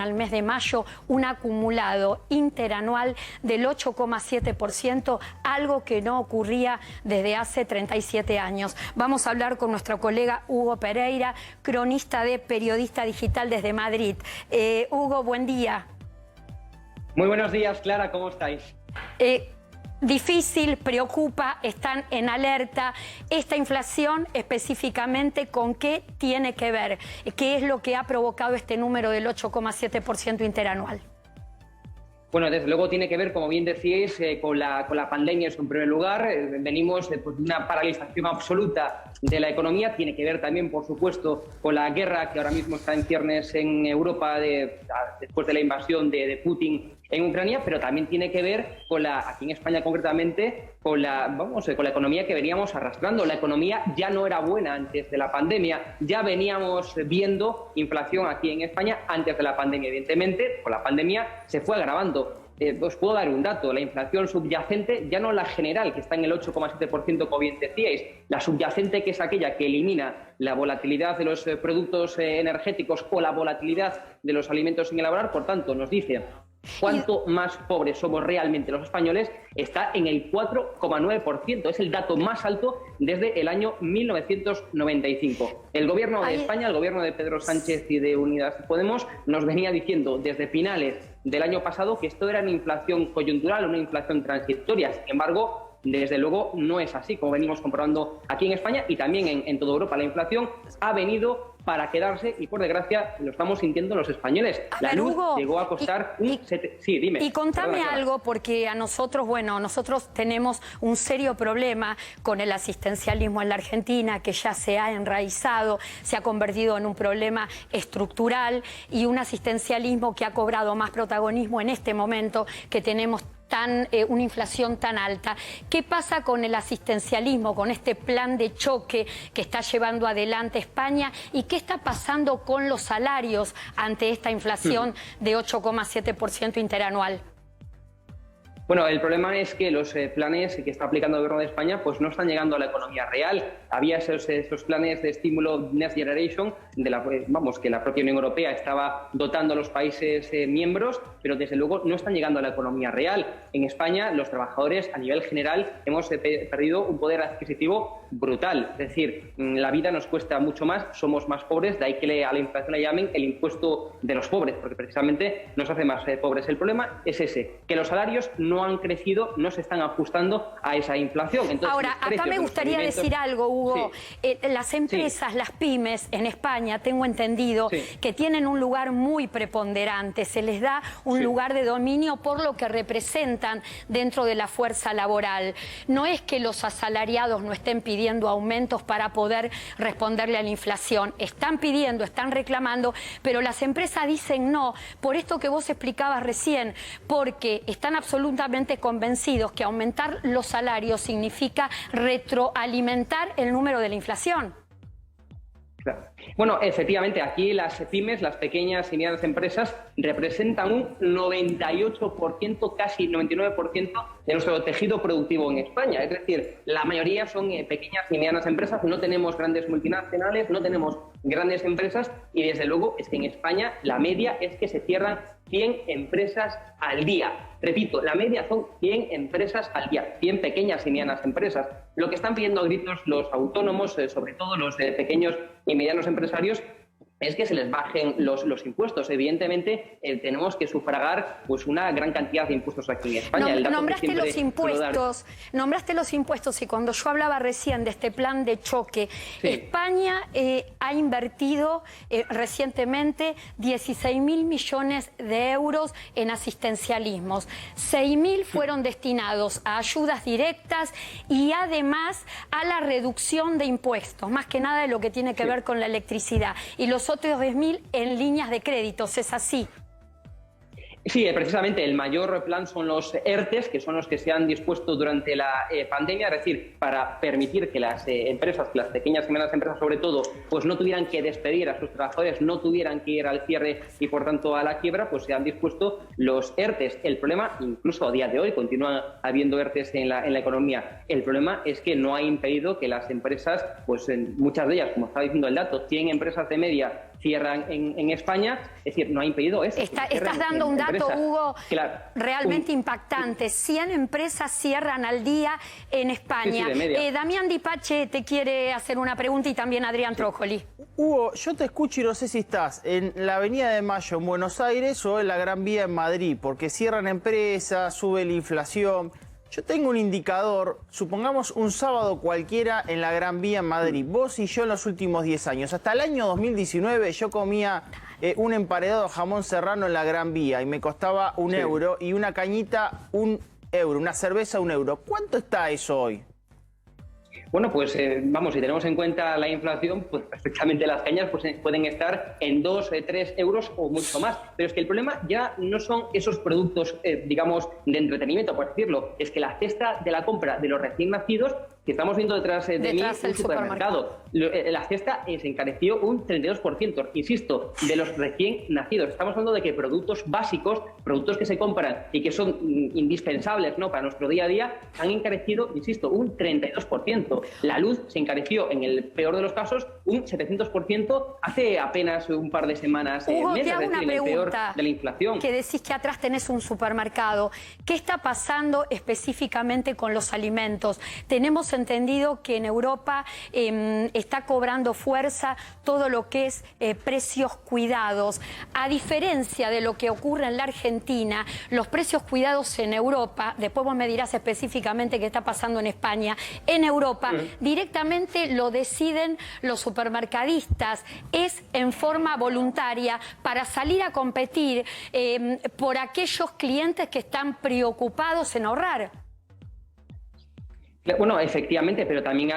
al mes de mayo un acumulado interanual del 8,7%, algo que no ocurría desde hace 37 años. Vamos a hablar con nuestro colega Hugo Pereira, cronista de Periodista Digital desde Madrid. Hugo, buen día. Muy buenos días, Clara, ¿cómo estáis? Difícil, preocupa, están en alerta. Esta inflación específicamente, ¿con qué tiene que ver? ¿Qué es lo que ha provocado este número del 8,7% interanual? Bueno, desde luego tiene que ver, como bien decíais, con la pandemia, eso en primer lugar. Venimos de una paralización absoluta de la economía. Tiene que ver también, por supuesto, con la guerra que ahora mismo está en ciernes en Europa después de la invasión de Putin en Ucrania, pero también tiene que ver con aquí en España concretamente, con la economía que veníamos arrastrando. La economía ya no era buena antes de la pandemia, ya veníamos viendo inflación aquí en España antes de la pandemia. Evidentemente, con la pandemia se fue agravando. Os puedo dar un dato: la inflación subyacente, ya no la general, que está en el 8,7%, como bien decíais, la subyacente, que es aquella que elimina la volatilidad de los productos energéticos o la volatilidad de los alimentos sin elaborar, por tanto, nos dice cuánto más pobres somos realmente los españoles, está en el 4,9%. Es el dato más alto desde el año 1995. El gobierno de España, el gobierno de Pedro Sánchez y de Unidas Podemos, nos venía diciendo desde finales del año pasado que esto era una inflación coyuntural, una inflación transitoria. Sin embargo, desde luego no es así, como venimos comprobando aquí en España y también en toda Europa. La inflación ha venido para quedarse y, por desgracia, lo estamos sintiendo los españoles. La luz llegó a costar Sí, dime. Y contame algo, porque a nosotros, nosotros tenemos un serio problema con el asistencialismo en la Argentina, que ya se ha enraizado, se ha convertido en un problema estructural, y un asistencialismo que ha cobrado más protagonismo en este momento que tenemos una inflación tan alta. ¿Qué pasa con el asistencialismo, con este plan de choque que está llevando adelante España? ¿Y qué está pasando con los salarios ante esta inflación de 8,7% interanual? Bueno, el problema es que los planes que está aplicando el gobierno de España pues no están llegando a la economía real. Había esos planes de estímulo Next Generation, que la propia Unión Europea estaba dotando a los países miembros, pero desde luego no están llegando a la economía real. En España, los trabajadores a nivel general hemos perdido un poder adquisitivo brutal. Es decir, la vida nos cuesta mucho más, somos más pobres, de ahí que a la inflación le llamen el impuesto de los pobres, porque precisamente nos hace más pobres. El problema es ese, que los salarios no han crecido, no se están ajustando a esa inflación. Entonces, ahora, acá me gustaría decir algo, Hugo. Sí. Las empresas, las pymes en España, tengo entendido que tienen un lugar muy preponderante, se les da un lugar de dominio por lo que representan dentro de la fuerza laboral. No es que los asalariados no estén pidiendo aumentos para poder responderle a la inflación, están pidiendo, están reclamando, pero las empresas dicen no, por esto que vos explicabas recién, porque están absolutamente convencidos que aumentar los salarios significa retroalimentar el número de la inflación. Claro. Bueno, efectivamente, aquí las pymes, las pequeñas y medianas empresas, representan un 98%, casi 99% de nuestro tejido productivo en España. Es decir, la mayoría son pequeñas y medianas empresas, no tenemos grandes multinacionales, no tenemos grandes empresas, y desde luego es que en España la media es que se cierran 100 empresas al día. Repito, la media son 100 empresas al día, 100 pequeñas y medianas empresas. Lo que están pidiendo a gritos los autónomos, sobre todo los pequeños y medianos empresarios, es que se les bajen los impuestos. Evidentemente, tenemos que sufragar pues una gran cantidad de impuestos aquí en España. Nombraste los impuestos y cuando yo hablaba recién de este plan de choque, España ha invertido recientemente 16.000 millones de euros en asistencialismos. 6.000 fueron destinados a ayudas directas y además a la reducción de impuestos, más que nada de lo que tiene que ver con la electricidad. Y los otros 10.000 en líneas de créditos, ¿es así? Sí, precisamente el mayor plan son los ERTEs, que son los que se han dispuesto durante la pandemia, es decir, para permitir que las empresas, que las pequeñas y medianas empresas sobre todo, pues no tuvieran que despedir a sus trabajadores, no tuvieran que ir al cierre y por tanto a la quiebra, pues se han dispuesto los ERTEs. El problema, incluso a día de hoy, continúa habiendo ERTEs en la economía. El problema es que no ha impedido que las empresas, pues muchas de ellas, como estaba diciendo el dato, 100 empresas de media cierran en España, es decir, no ha impedido eso. Estás dando un dato, Hugo, realmente impactante. 100 empresas cierran al día en España. Damián Di Pace te quiere hacer una pregunta y también Adrián Trócoli. Hugo, yo te escucho y no sé si estás en la Avenida de Mayo en Buenos Aires o en la Gran Vía en Madrid, porque cierran empresas, sube la inflación. Yo tengo un indicador, supongamos un sábado cualquiera en la Gran Vía en Madrid. Vos y yo en los últimos 10 años. Hasta el año 2019 yo comía un emparedado jamón serrano en la Gran Vía y me costaba €1 y una cañita €1, una cerveza €1. ¿Cuánto está eso hoy? Bueno, pues vamos, si tenemos en cuenta la inflación, pues perfectamente las cañas pues, pueden estar en 2, 3 euros o mucho más. Pero es que el problema ya no son esos productos, digamos, de entretenimiento, por decirlo. Es que la cesta de la compra de los recién nacidos, que estamos viendo detrás de mí, un supermercado, la cesta se encareció un 32%, insisto, de los recién nacidos. Estamos hablando de que productos básicos, productos que se compran y que son indispensables, ¿no?, para nuestro día a día, han encarecido, insisto, un 32%. La luz se encareció, en el peor de los casos, un 700% hace apenas un par de semanas. Hugo, te hago una pregunta, el peor de la inflación. Que decís que atrás tenés un supermercado. ¿Qué está pasando específicamente con los alimentos? Tenemos entendido que en Europa está cobrando fuerza todo lo que es precios cuidados. A diferencia de lo que ocurre en la Argentina, los precios cuidados en Europa, después vos me dirás específicamente qué está pasando en España, en Europa directamente lo deciden los supermercadistas, es en forma voluntaria para salir a competir por aquellos clientes que están preocupados en ahorrar. Bueno, efectivamente, pero también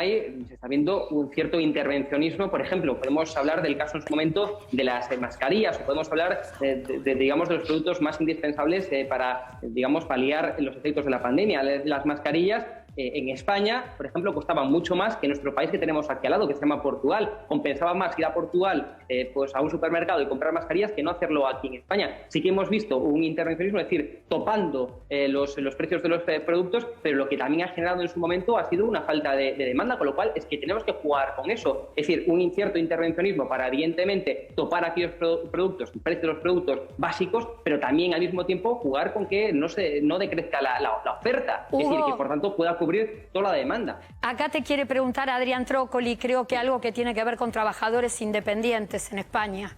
se está viendo un cierto intervencionismo. Por ejemplo, podemos hablar del caso en su momento de las mascarillas, o podemos hablar digamos, de los productos más indispensables para, digamos, paliar los efectos de la pandemia. Las mascarillas en España, por ejemplo, costaban mucho más que en nuestro país que tenemos aquí al lado, que se llama Portugal. Compensaba más ir a Portugal pues a un supermercado y comprar mascarillas que no hacerlo aquí en España. Sí que hemos visto un intervencionismo, es decir, topando los precios de los productos, pero lo que también ha generado en su momento ha sido una falta de demanda, con lo cual es que tenemos que jugar con eso. Es decir, un incierto intervencionismo para, evidentemente, topar aquellos productos, el precio de los productos básicos, pero también al mismo tiempo jugar con que no decrezca la oferta. Es decir, que por tanto pueda cubrir toda la demanda. Acá te quiere preguntar Adrián Trócoli, creo que algo que tiene que ver con trabajadores independientes en España.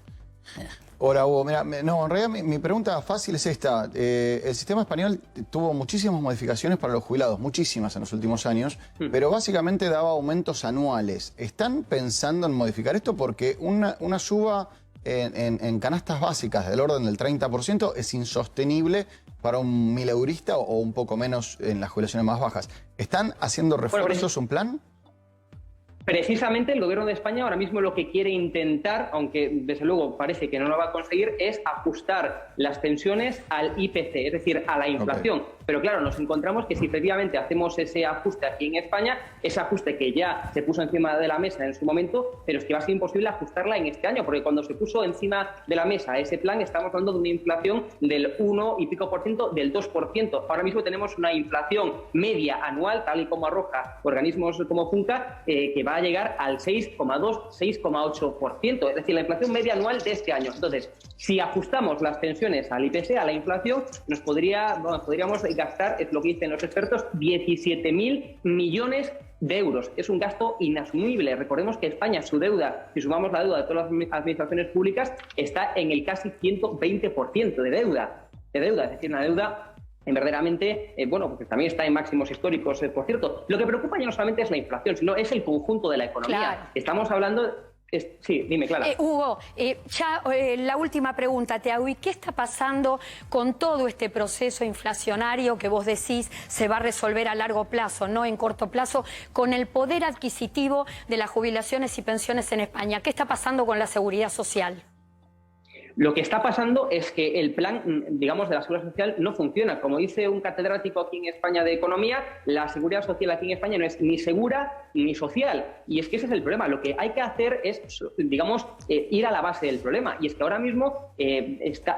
Hola, Hugo. Mira, no, en realidad mi pregunta fácil es esta. El sistema español tuvo muchísimas modificaciones para los jubilados, muchísimas en los últimos años, pero básicamente daba aumentos anuales. ¿Están pensando en modificar esto? Porque una suba en canastas básicas del orden del 30% es insostenible para un mileurista o un poco menos en las jubilaciones más bajas. ¿Están haciendo refuerzos, un plan? Precisamente el Gobierno de España ahora mismo lo que quiere intentar, aunque desde luego parece que no lo va a conseguir, es ajustar las pensiones al IPC, es decir, a la inflación. Okay. Pero claro, nos encontramos que si efectivamente hacemos ese ajuste aquí en España, ese ajuste que ya se puso encima de la mesa en su momento, pero es que va a ser imposible ajustarla en este año, porque cuando se puso encima de la mesa ese plan, estamos hablando de una inflación del 1 y pico %, del 2%. Ahora mismo tenemos una inflación media anual, tal y como arroja organismos como Funca, que va a llegar al 6,2, 6,8%, es decir, la inflación media anual de este año. Entonces, si ajustamos las pensiones al IPC, a la inflación, podríamos gastar, es lo que dicen los expertos, 17.000 millones de euros. Es un gasto inasumible. Recordemos que España, su deuda, si sumamos la deuda de todas las administraciones públicas, está en el casi 120% de deuda. Es decir, una deuda verdaderamente, bueno, porque también está en máximos históricos, por cierto. Lo que preocupa ya no solamente es la inflación, sino es el conjunto de la economía. Claro. Estamos hablando... Sí, dime, Clara. Hugo, la última pregunta te hago. ¿Y qué está pasando con todo este proceso inflacionario que vos decís se va a resolver a largo plazo, no en corto plazo, con el poder adquisitivo de las jubilaciones y pensiones en España? ¿Qué está pasando con la seguridad social? Lo que está pasando es que el plan, digamos, de la seguridad social no funciona. Como dice un catedrático aquí en España de economía, la seguridad social aquí en España no es ni segura ni social. Y es que ese es el problema. Lo que hay que hacer es, digamos, ir a la base del problema. Y es que ahora mismo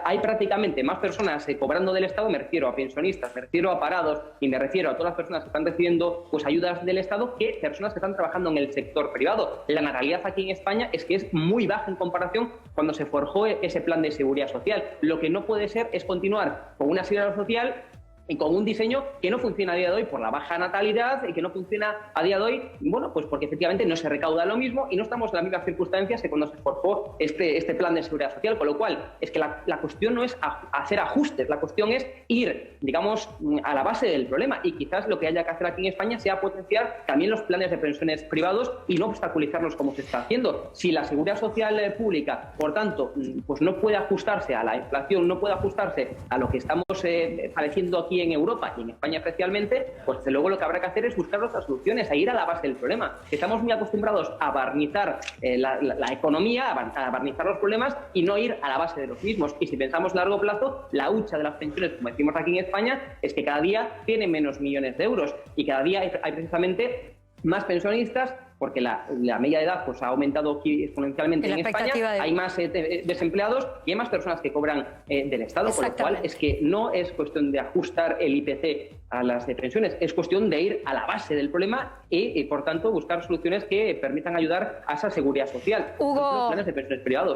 hay prácticamente más personas cobrando del Estado, me refiero a pensionistas, me refiero a parados y me refiero a todas las personas que están recibiendo pues, ayudas del Estado, que personas que están trabajando en el sector privado. La natalidad aquí en España es que es muy baja en comparación cuando se forjó ese plan de seguridad social. Lo que no puede ser es continuar con una seguridad social y con un diseño que no funciona a día de hoy por la baja natalidad y que no funciona a día de hoy, bueno, pues porque efectivamente no se recauda lo mismo y no estamos en las mismas circunstancias que cuando se forjó este plan de seguridad social, con lo cual es que la cuestión no es hacer ajustes, la cuestión es ir, digamos, a la base del problema, y quizás lo que haya que hacer aquí en España sea potenciar también los planes de pensiones privados y no obstaculizarlos como se está haciendo. Si la seguridad social pública, por tanto, pues no puede ajustarse a la inflación, no puede ajustarse a lo que estamos padeciendo aquí en Europa y en España especialmente, pues desde luego lo que habrá que hacer es buscar otras soluciones, a ir a la base del problema. Estamos muy acostumbrados a barnizar la economía, a barnizar los problemas y no ir a la base de los mismos. Y si pensamos a largo plazo, la hucha de las pensiones, como decimos aquí en España, es que cada día tiene menos millones de euros y cada día hay precisamente más pensionistas, porque la media de edad pues, ha aumentado exponencialmente en España, hay más desempleados y hay más personas que cobran del Estado, con lo cual es que no es cuestión de ajustar el IPC a las pensiones, es cuestión de ir a la base del problema y por tanto, buscar soluciones que permitan ayudar a esa seguridad social. Hugo, los planes de pensiones privados.